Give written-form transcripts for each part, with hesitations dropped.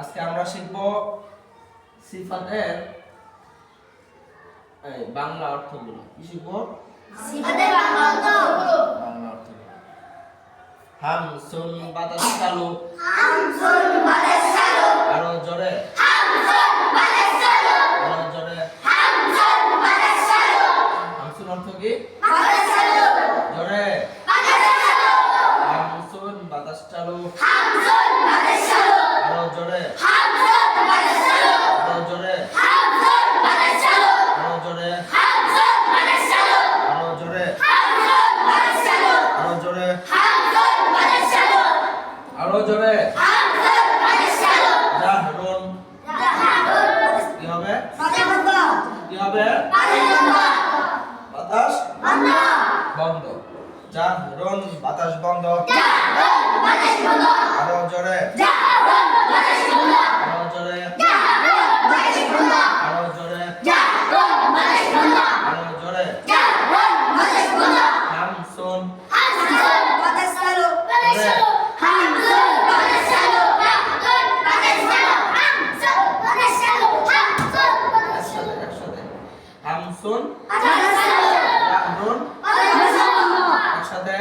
আজকে আমরা শিখব সিফাতের বাংলা অর্থগুলো। কি শিখব? সিফাতের বাংলা অর্থগুলো। বাংলা অর্থগুলো। হামসুন বাতাস চালু। হামসুন বাতাস চালু। আরো জোরে। হামসুন বাতাস চালু। আরো জোরে। হামসুন বাতাস চালু। হামসুন অর্থ কি? বাতাস চালু। জোরে। বাতাস চালু। হামসুন বাতাস চালু। হামসুন বাতাস চালু। আরো জোরে। হামসুন বাতাস চালু। আরো জোরে। হামসুন বাতাস চালু। আরো জোরে। হামসুন বাতাস চালু। আরো জোরে। হামসুন বাতাস চালু। আরো জোরে। হামসুন বাতাস চালু। আরো জোরে। হামসুন বাতাস চালু। জাহরুন। কি হবে? কি হবে? বাতাস বন্ধ। জাহরুন বাতাস বন্ধ। আরো জোরে। আরো জোরে। আরো জোরে। আরো জোরে। হামসুন। একসাথে হামসুন জাহরুন একসাথে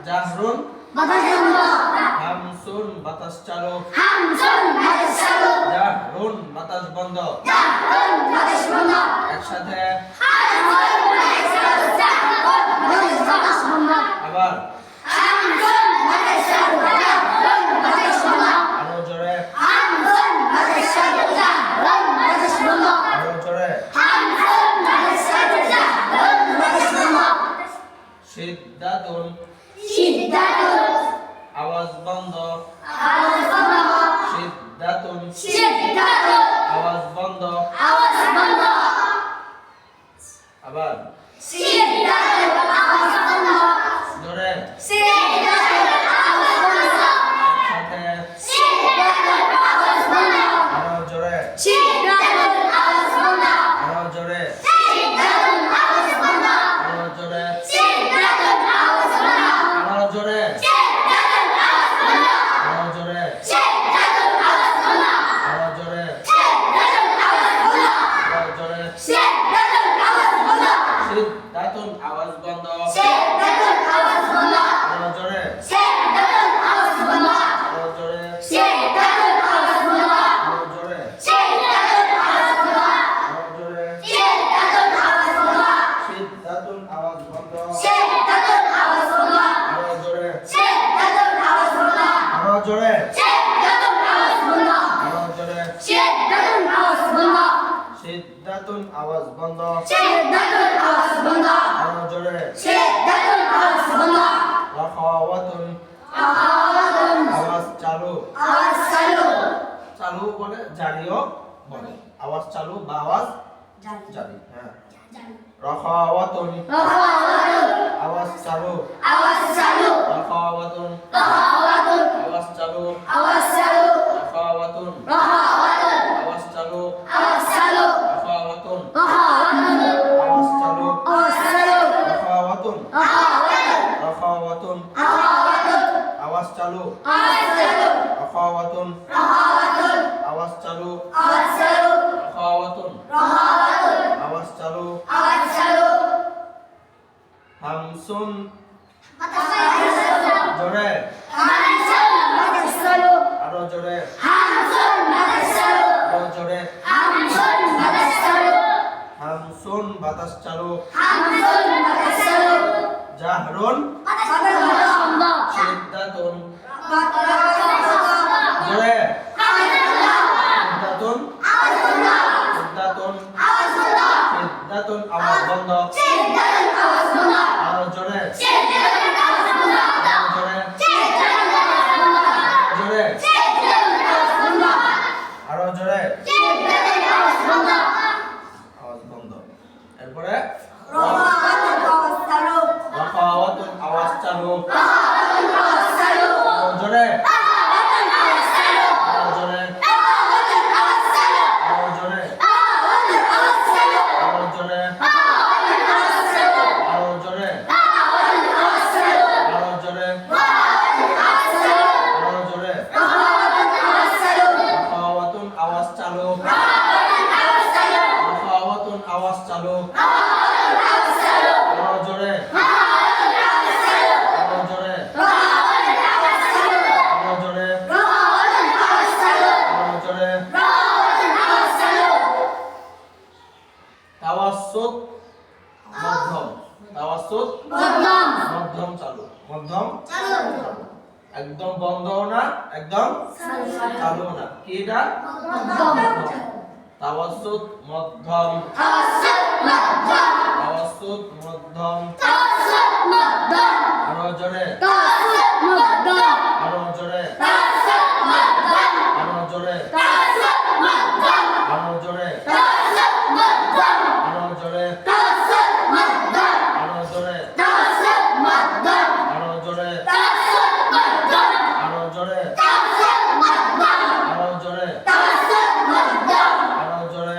জাহরুন হামসুন বাতাস চালু। জাহরুন বাতাস বন্ধ। একসাথে আবার আরো জোরে। আরো জোরে। সিদ্ধাতুন আওয়াজ বন্ধ। সিদ্ধাতুন আওয়াজ বন্ধ। আবার জোরে। একসাথে আরো জোরে। আরো জোরে। আরো জোরে। আরো জোরে। আরো জোরে। আরো জোরে। আরো জোরে। সিদ্ধাতুন আওয়াজ বন্ধ। আরো জোরে। আরো জোরে। আরো জোরে। আরো জোরে। সিদ্ধাতুন আওয়াজ বন্ধ। আরো জোরে। আরো জোরে। আরো জোরে। সিদ্ধাতুন আওয়াজ বন্ধ। আরো জোরে। রাখাওয়াতুন আওয়াজ চালু। চালু বলে জারিও বলে। আওয়াজ চালু বা আওয়াজ জারি। হ্যাঁ। রাখাওয়াতুন আওয়াজ চালু। রাখাওয়াতুন আওয়াজ চালু। রাখাওয়াতুন আওয়াজ চালু। রাখাওয়াতুন আওয়াজ চালু। রাখাওয়াতুন রাখাওয়াতুন আওয়াজ চালু। রাখাওয়াতুন আওয়াজ চালু। রাখাওয়াতুন আওয়াজ চালু। হামসুন জোরে। আরো জোরে। আরো জোরে। হামসুন বাতাস চালু। জাহরুন সিদ্ধাতুন জোরে। সিদ্ধাতুন সিদ্ধাতুন সিদ্ধাতুন আওয়াজ বন্ধ। আরো জোরে। আরো জোরে। জোরে। আরো জোরে। আওয়াজ বন্ধ। এরপরে রাখাওয়াতুন আওয়াজ চালু। আরো জোরে। আরো জোরে। আরো জোরে। আরো জোরে। চালু আরো জোরে তাওয়াসসুত মধ্যম তাওয়াসসুত মধ্যম চালু মধ্যম একদম বন্ধ না একদম চালু না কি এটা তাওয়াসসুত মধ্যম তাওয়াসসুত মধ্যম আরো জোরে আরো জোরে আরো জোরে আরো জোরে আরো জোরে আরো জোরে আরো জোরে আরো জোরে আরো জোরে আরো জোরে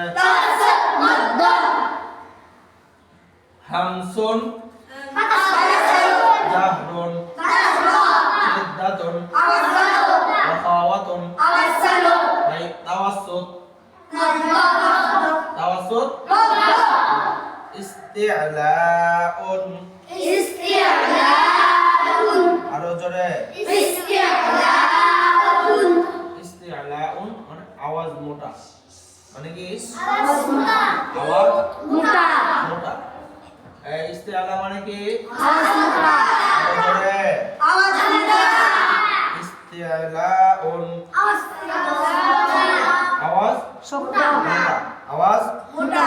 হামসুন জাহরুন শিদ্দাতুন রাখাওয়াতুন এই তাওয়াসসুত তাওয়াসসুত ইস্তি'লাউন আরো জোরে ইস্তি'লাউন মানে আওয়াজ মোটা মানে কি আওয়াজ মোটা এই ইস্তি'লা মানে কি আরো জোরে ইস্তি'লাউন আওয়াজ মোটা আওয়াজ মোটা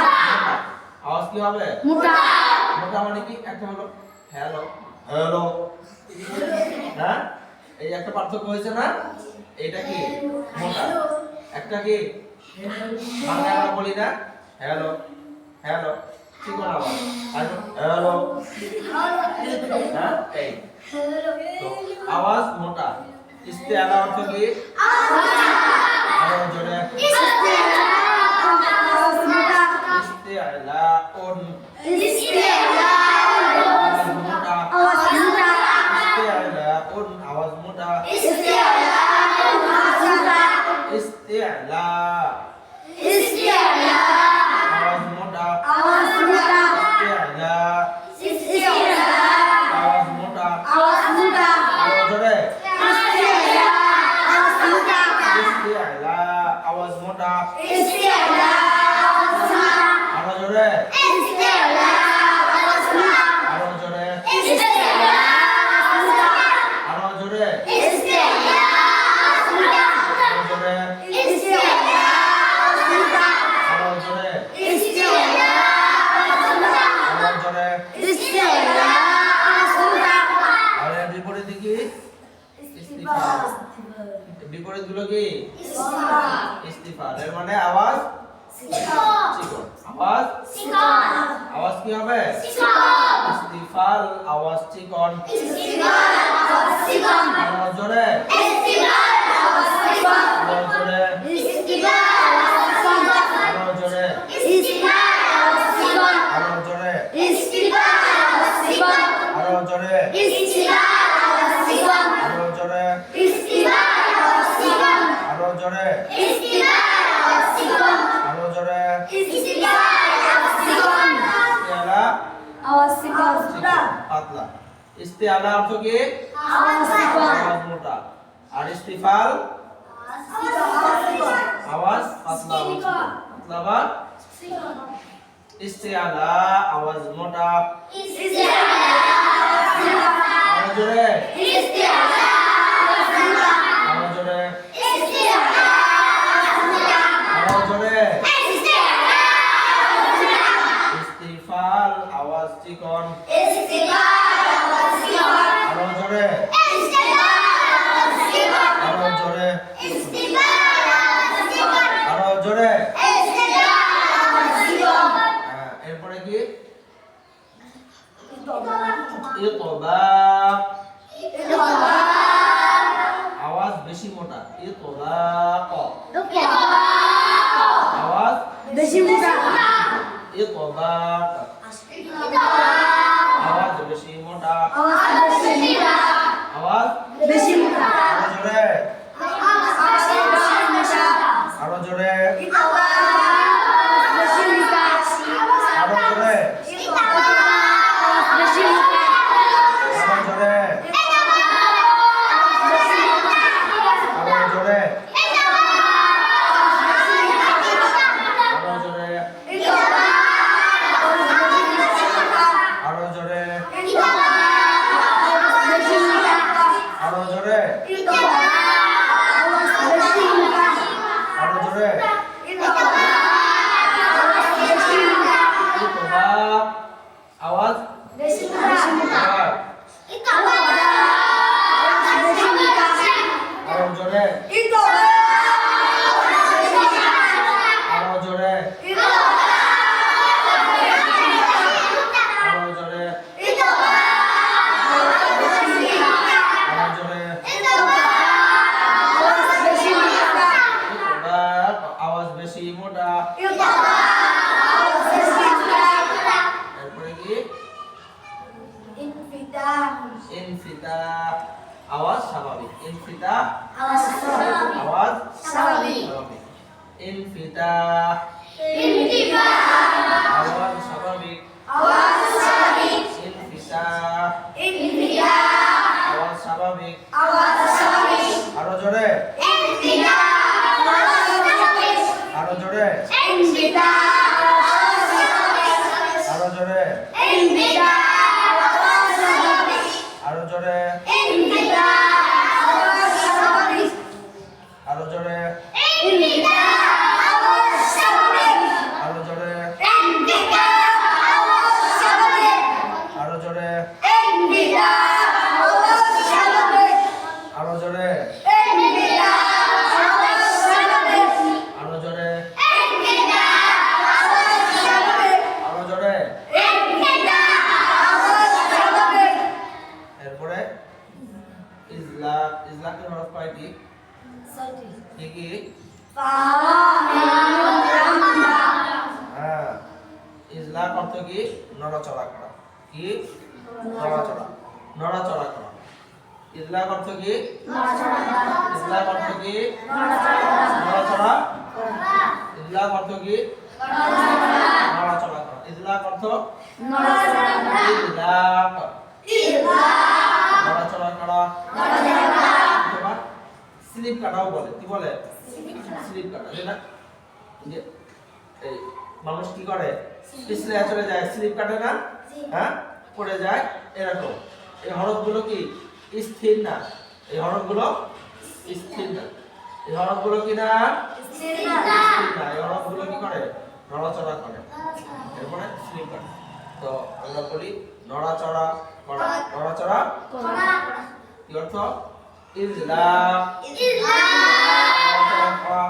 আওয়াজ কি হবে মোটা মানে কি একটা হলো হ্যালো হ্যালো হ্যাঁ এই একটা পার্থক্য হয়েছে না এইটা কি মোটা একটা কি বাংলা আমরা বলি না হ্যালো হ্যালো ঠিক না আওয়াজ আর হ্যালো হ্যাঁ এই তো আওয়াজ মোটা ইস্তিআলা অর্থ কি আরো জোরে ইস্তিআলাউন আওয়াজ মোটা ইস্তিআলাউন আওয়াজ মোটা ইস্তিআলা আওয়াজ মোটা ইস্তিআলা আওয়াজ মোটা আরো জোরে ইস্তিআলা আওয়াজ মোটা আরো জোরে আরো জোরে আরো জোরে আরো জোরে আরে বিপরীত কি ইস্তিফাল বিপরীত গুলো কি ইস্তিফাল এর মানে আওয়াজ চিকন আওয়াজ কি হবে ইস্তিফাল আওয়াজ চিকন আরো জোরে আরো জোরে আরো জোরে আরো জোরে আরো জোরে আরো জোরে আরো জোরে আরো জোরে ইস্তিআলা আওয়াজ চিকন পাতলা ইস্তিআলা অর্থ কি আওয়াজ মোটা আর ইস্তিফাল আওয়াজ পাতলা পাতলা বা ইস্তিআলা আওয়াজ মোটা আরো জোরে আরো জোরে আরো জোরে ইস্তিফাল আওয়াজ চিকন আরো জোরে আরো জোরে আরো জোরে এরপরে কি ইতবা আওয়াজ বেশি মোটা ইতবাক আওয়াজ বেশি মোটা ইতবাক আওয়াজ বেশি মোটা আওয়াজ বেশি মোটা আরো জোরে আরো জোরে বেশি মোটা আরো জোরে ইজলাক অর্থ কি নড়াচড়া করা কি নড়াচড়া নড়াচড়া করা ইজলাক অর্থ কি ইজলাক অর্থ কি নড়াচড়া ইজলাক অর্থ কি নড়াচড়া করা ইজলাক অর্থ ইজলাক নড়াচড়া করা অথবা স্লিপ কাটাও বলে কি বলে স্লিপ কাটা যেটা যে এই মানুষ কি করে পিছলে চলে যায় স্লিপ কাটে না হ্যাঁ পড়ে যায় এরকম এই হরফগুলো কি স্থির না এই হরফগুলো স্থির না এই হরফগুলো কি না স্থির না এই হরফগুলো কি করে নড়াচড়া করে এরপরে স্লিপ কাটে তো আমরা বলি নড়াচড়া করা নড়াচড়া কি অর্থ ইজলাক নড়াচড়া করা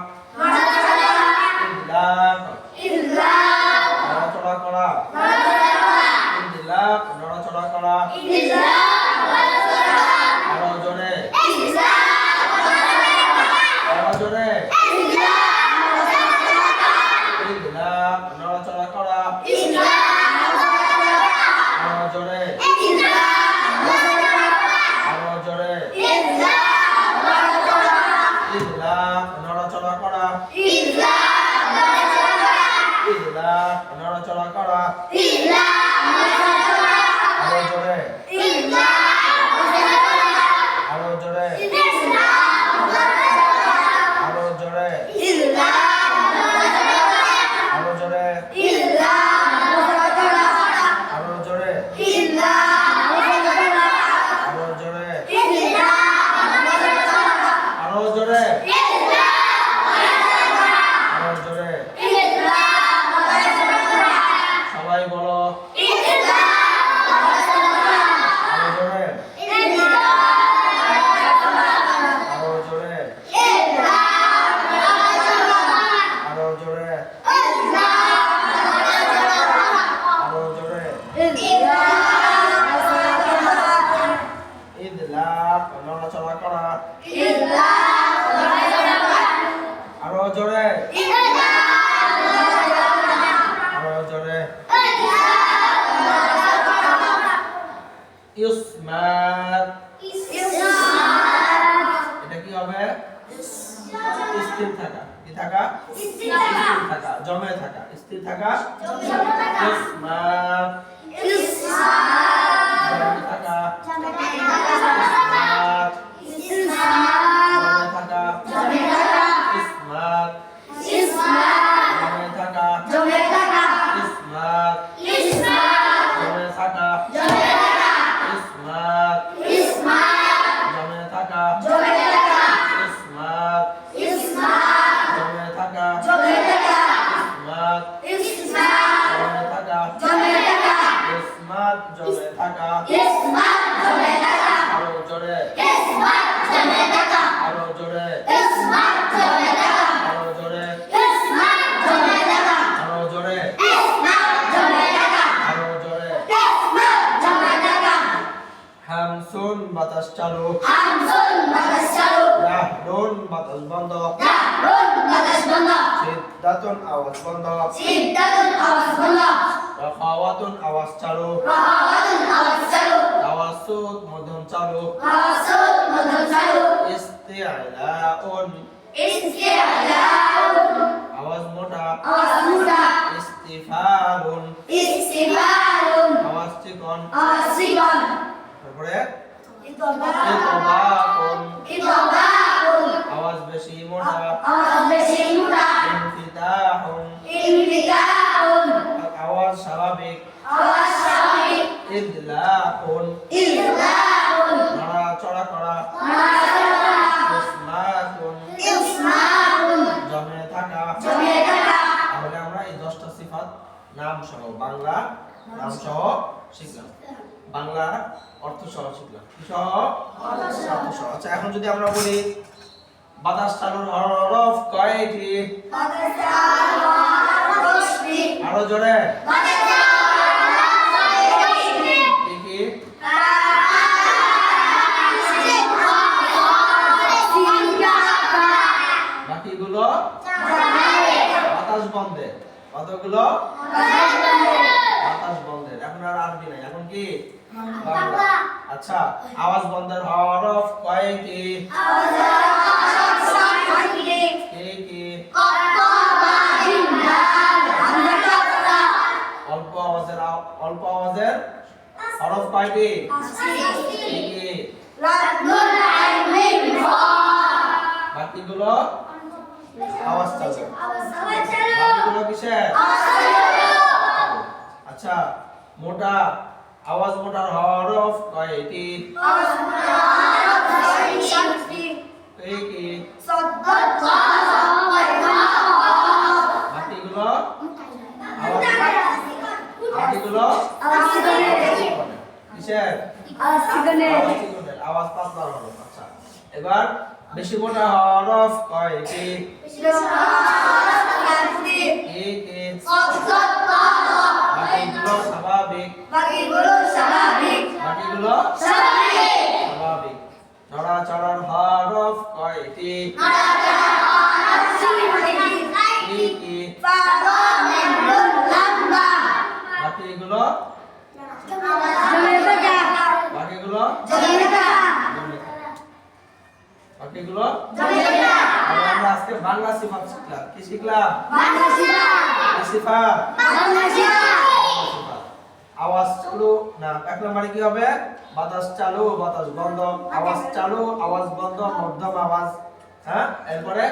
ইজলাক নড়াচড়া করা ইজলাক নড়াচড়া করা আরো জোরে আরো জোরে ইজলাক নড়াচড়া করা আরো জোরে আরো জোরে ইজলাক নড়াচড়া করা ইজলাক নড়াচড়া করা আরো জোরে আরো জোরে আরো জোরে আরো জোরে আরো জোরে আরো জোরে আরো জোরে আরো জোরে সবাই বলো আরো জোরে আরো জোরে আরো জোরে আরো জোরে ইজলাক নড়াচড়া করা আরো জোরে আরো জোরে ইসমাত এটা কি হবে স্থির থাকা কি থাকা স্থির থাকা জমে থাকা স্থির থাকা ইসমাত জমে থাকা ইসমাত জমে থাকা ইসমাত জমে থাকা ইসমাত জমে থাকা ইসমাত জমে থাকা ইসমাত জমে থাকা ইসমাত জমে থাকা ইসমাত জমে থাকা আরো জোরে আরো জোরে আরো জোরে আরো জোরে আরো জোরে হামসুন বাতাস চালু রাহরুন বাতাস বন্ধ সিদ্দাতুন আওয়াজ বন্ধ রাখাওয়াতুন আওয়াজ চালু তাওয়াসসুত মধ্যম চালু ইস্তিআলাউন আওয়াজ মোটা ইস্তিফালুন আওয়াজ চিকন তারপরে ইতবাকুন আওয়াজ বেশি মোটা ইনফিতাহুন আওয়াজ স্বাভাবিক ইজলাকুন নড়াচড়া করা ইসমাতুন জমে থাকা তাহলে আমরা এই 10টা সিফাত নাম সহ বাংলা নাম সহ শিখলাম বাংলা অর্থ সহ শিখলাম কি সহ অর্থ সহ আচ্ছা এখন যদি আমরা বলি বাতাস চালুর হরফ কয়টি আরো জোরে কি কি বাকিগুলো বাতাস বন্ধে কতগুলো কি বাংলা। আচ্ছা আওয়াজ বন্ধের হরফ কয়টি? কি কি? অল্প আওয়াজের হরফ কয়টি? কি কি? বাকিগুলো আওয়াজ চালু। বাকিগুলো কিসের? আচ্ছা মোটা আওয়াজ মোটার হরফ কয়টি? কি কি? বাকিগুলো বাকিগুলো কিসের? আওয়াজ চিকনের, আওয়াজ পাতলার হরফ। আচ্ছা এবার বেশি মোটা হরফ কয়টি? কি কি? বাকিগুলো স্বাভাবিক। বাকিগুলো স্বাভাবিক। নড়াচড়ার হরফ কয়টি? কি কি? বাকিগুলো বাকিগুলো বাকিগুলো আমরা আজকে বাংলা সিফাত শিখলাম। কি শিখলাম? কি সিফাত? আওয়াজ চালু না, এক নম্বরে কি হবে? বাতাস চালু, বাতাস বন্ধ, আওয়াজ চালু, আওয়াজ বন্ধ, মধ্যম আওয়াজ। হ্যাঁ, এরপরে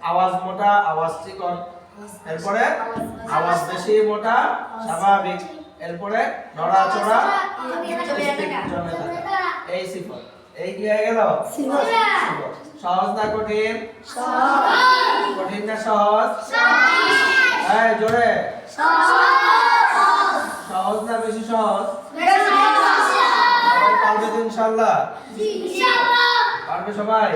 আওয়াজ মোটা, আওয়াজ চিকন, এরপরে আওয়াজ বেশি মোটা, স্বাভাবিক, এরপরে নড়াচড়া, জমে থাকা। এই সিফাত। এই কি হয়ে গেল? সিফাত। সহজ না কঠিন? কঠিন না সহজ? এই জোরে সহজ না বেশি সহজ? সবাই পারবে তো ইনশাআল্লাহ? পারবে সবাই?